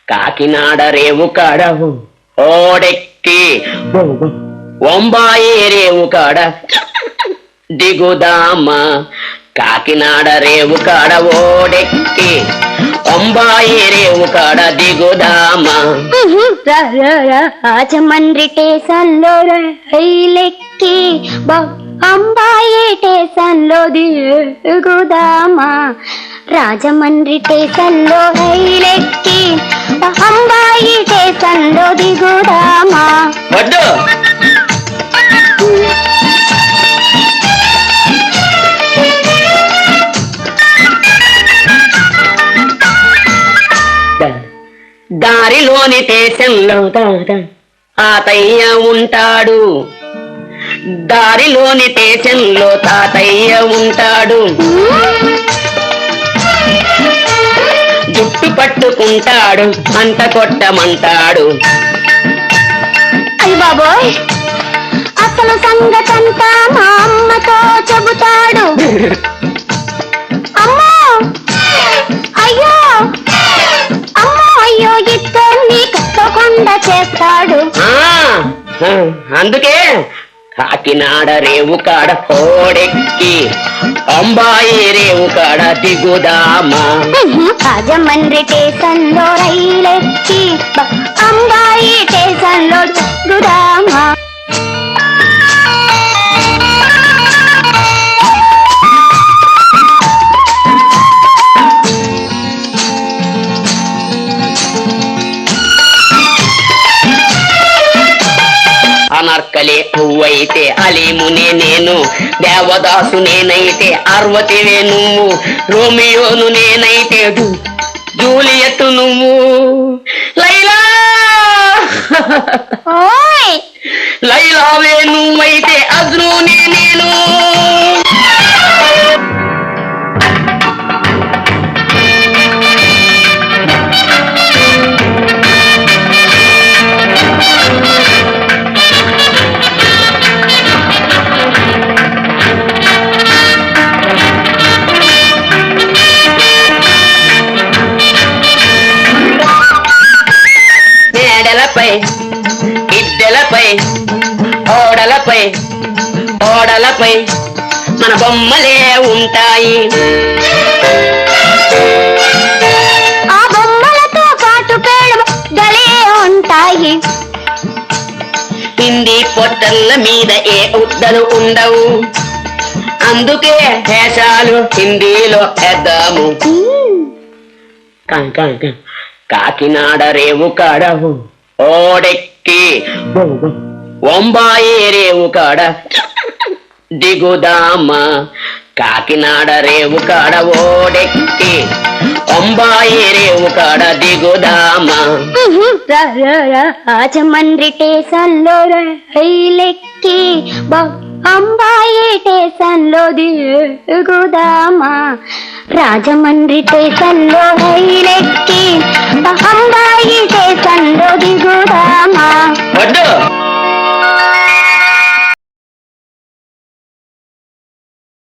కాకినాడ రేవు కాడ ఓడెక్కి బొంబాయి రేవు కాడ దిగుదామా. కాకినాడ రేవు కాడ ఓడెక్కి బొంబాయి రేవు కాడ దిగుదామా. రాజమండ్రి స్టేషన్లో రైలెక్కి అంబాయి స్టేషన్లో దిగుదామా. రాజమండ్రి స్టేషన్లో రైలెక్కి అంబాయి స్టేషన్లో దిగుదామా. వద్దు దారిలోని స్టేషన్లో తాతయ్య ఉంటాడు. దారిలోని స్టేషన్లో తాతయ్య ఉంటాడు. జుట్టు పట్టుకుంటాడు, అంట కొట్టమంటాడు. అయ్య బాబోయ్, అసలు సంగతంతా మా అమ్మతో చెబుతాడు. అమ్మో అయ్యో అమ్మో అయ్యో ఇద్దరిని కట్టకుండా చేస్తాడు. అందుకే కాకినాడ రేవు కాడ ఓడెక్కి అంబాయి రేవు కాడ దిగుదామా. రాజమండ్రి స్టేషన్లో రైలెక్కి అంబాయి స్టేషన్లో దిగుదామా. అనర్కలి నువ్వైతే అలీమునే నేను, దేవదాసు నేనైతే అర్వతివే నువ్వు, రోమియోను నేనైతే జూలియట్ నువ్వు. లైలా లైలావే నువ్వైతే అజ్నూనే నేను. మేడలపై ఇద్దెలపై ఓడలపై ఓడలపై మన బొమ్మలే ఉంటాయి. ఆ బొమ్మలతో పాటు పేడలే ఉంటాయి. హిందీ పొట్టల మీద ఏ ఉద్దలు ఉండవు, అందుకే వేషాలు హిందీలో వేద్దాము. కాకినాడ రేవు కాడ ఓడెక్కి బొంబాయి రేవు కాడ దిగుదామా. కాకినాడ రేవు కాడ ఓడెక్కి బొంబాయి రేవు కాడ దిగుదామా. రాజమండ్రి స్టేషన్లో రైలెక్కి అంబాయి స్టేషన్లో దిగుదామా. రాజమండ్రి స్టేషన్లో రైలెక్కి అంబాయి స్టేషన్లో దిగుదామా. వద్దు